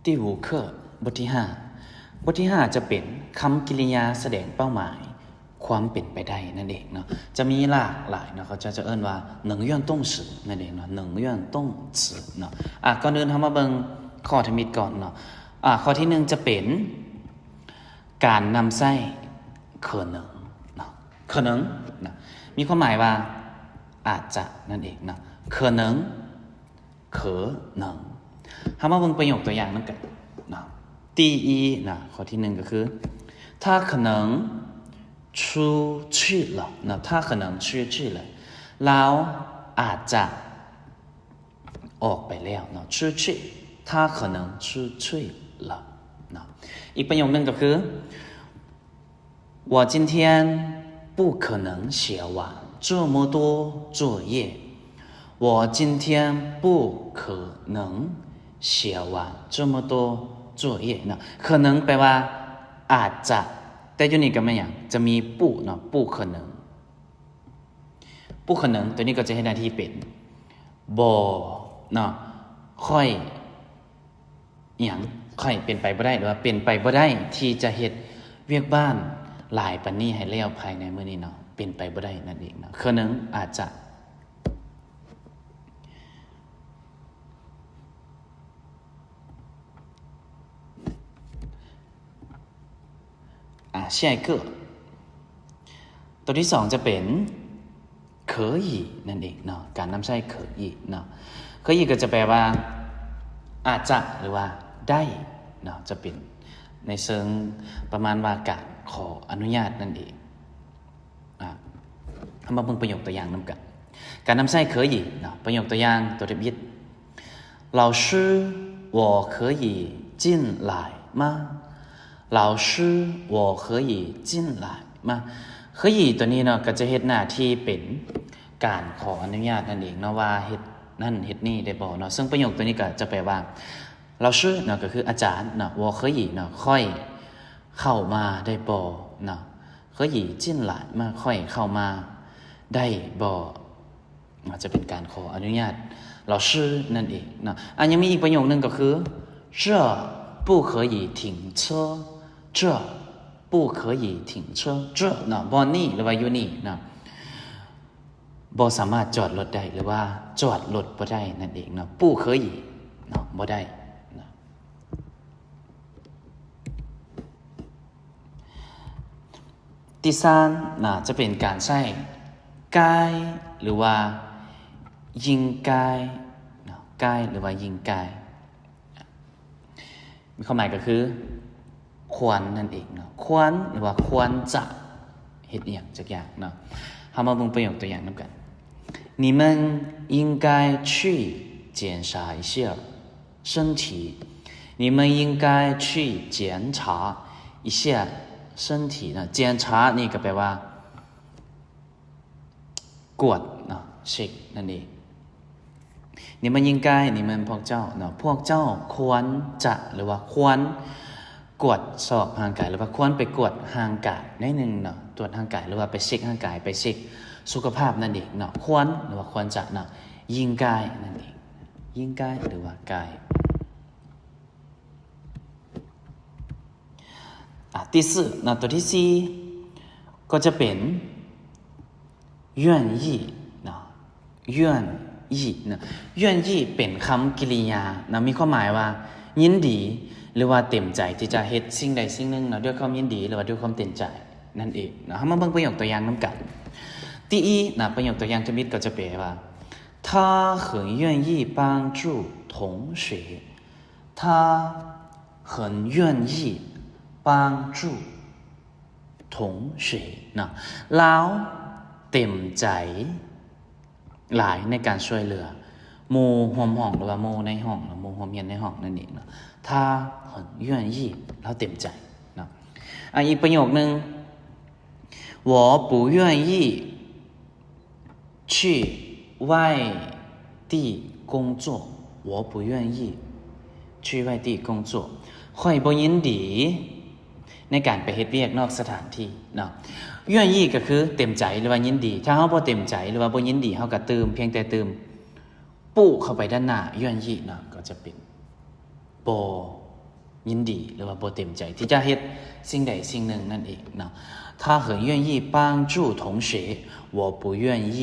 ที่หูเคบทที่5บทที่5จะเป็นคำกริยาแสดงเป้าหมายความเป็นไปได้นั่นเองเนาะจะมีหลากหลายเนาะเขาจะเอิ้นว่าหนึ่งย่อนต้งสือนั่นเองเนาะหนึ่งย่อนต้งสือเนาะก่อนอื่นทำมาเบิ่งข้อธรรมิตก่อนเนาะข้อที่1จะเป็นการนำไส้可能เนาะ可能นะมีความหมายว่าอาจจะนั่นเองเนาะ可能可能ทำมาเบิ่งประโยคตัวอย่างนั่นกันเนาะ第一นะข้อที่1ก็คือ他可能出去了นะ他可能出去了แล้วอาจจะออกไปแล้วเนาะ出去他可能出去了เนาะอีกประโยคนึงก็คือ我今天不可能写完这么多作业我今天不可能写完这么多作业เนาะ可能แปลว่าอาจจะแต่อยู่นี่ก็ไม่อย่างจะมีปู้เนาะปู้可能ปู้可能ตัวนี้ก็จะให้หน้าที่เป็นบ่เนาะค่อยอย่างค่อยเป็นไปบ่ได้หรือว่าเป็นไปบ่ได้ที่จะเฮ็ดเวียกบ้านหลายปานนี้ให้แล้วภายในมื้อนี้เนาะเป็นไปบ่ได้นั่นเองเนาะ可能อาจจะ下一个ตัวที่2จะเป็น可以นั่นเองเนาะการนำใช้可以เนาะ可以ก็จะแปลว่าอาจจะหรือว่าได้เนาะจะเป็นในเชิงประมาณว่าการขออนุญาตนั่นเองเอามาเบิ่งประโยคตัวอย่างนำกันการนำใช้可以เนาะประโยคตัวอย่างตัวที่1老师我可以进来吗老师我可以进来吗可以ตัวนี้เนาะก็จะเฮ็ดหน้าที่เป็นการขออนุญาตนั่นเองเนาะว่าเฮ็ดนั่นเฮ็ดนี่ได้บ่เนาะซึ่งประโยคตัวนี้ก็จะแปลว่า老师เนาะก็คืออาจารย์เนาะ我可以เนาะค่อยเข้ามาได้บ่เนาะ可以进来มาค่อยเข้ามาได้บ่มันจะเป็นการขออนุญาต老师นั่นเองเนาะยังมีอีกประโยคนึงก็คือ这不可以停车这不可以停车这เนาะบ่นี่หรือว่าอยู่นี่เนาะบ่สามารถจอดรถได้หรือว่าจอดรถบ่ได้นั่นเองเนาะ不可以เนาะบ่ได้นะที่3นะจะเป็นการใช้该หรือว่า应该เนาะ该หรือว่า应该มีความหมายก็คือควรนั่นเองเนาะควรหรือว่าควรจะเฮ็ดอย่างจักอย่างเนาะเฮามาเบิ่งประโยคตัวอย่างนำกัน你们应该去检查一下身体你们应该去检查一下身体นะ检查นี่ก็แปลว่ากวดเนาะเช็คนั่นเอง你们应该你们พวกเจ้าเนาะพวกเจ้าควรจะหรือว่าควรกวดสอบร่างกายหรือว่าควรไปกวดร่างกายนิดนึงเนาะตรวจร่างกายหรือว่าไปเช็คร่างกายไปเช็คสุขภาพนั่นเองเนาะควรหรือว่าควรจะเนาะยิ่งกายนั่นเองยิ่งกายหรือว่ากายที่4นะตัวที่4ก็จะเป็น愿意เนาะ愿意นะ愿意เป็นคำกริยานะมีความหมายว่ายินดีหรือว่าเต็มใจที่จะเฮ็ดสิ่งใดสิ่งหนึ่งเนาะด้วยความยินดีหรือว่าด้วยความเต็มใจนั่นเองนะมาเบิ่งประโยคตัวอย่างนำกัน第一นะประโยคตัวอย่างจะมีก็จะแปลว่า他很愿意帮助同学他很愿意帮助同学นะแล้วเต็มใจหลายในการช่วยเหลือหมู่ร่วมห้องหรือว่าหมู่ในห้องหรือหมู่ร่วมเรียนในห้องนั่นเองเนาะ他很愿意แล้วเต็มใจเนาะอีกประโยคนึง我不愿意去外地工作我不愿意去外地工作ค่อยบ่ยินดีในการไปเฮ็ดเวียกนอกสถานที่เนาะ愿意ก็คือเต็มใจหรือว่ายินดีถ้าเฮาบ่เต็มใจหรือว่าบ่ยินดีเฮาก็เติมเพียงแต่เติมปุ๊เข้าไปด้านหน้า愿意เนาะก็จะเป็นบ่ ยินดีหรือว่าบ่เต็มใจที่จะเฮ็ดสิ่งใดสิ่งหนึ่งนั่นเองเนาะ他很愿意帮助同学我不愿意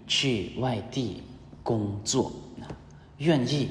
去外地工作愿意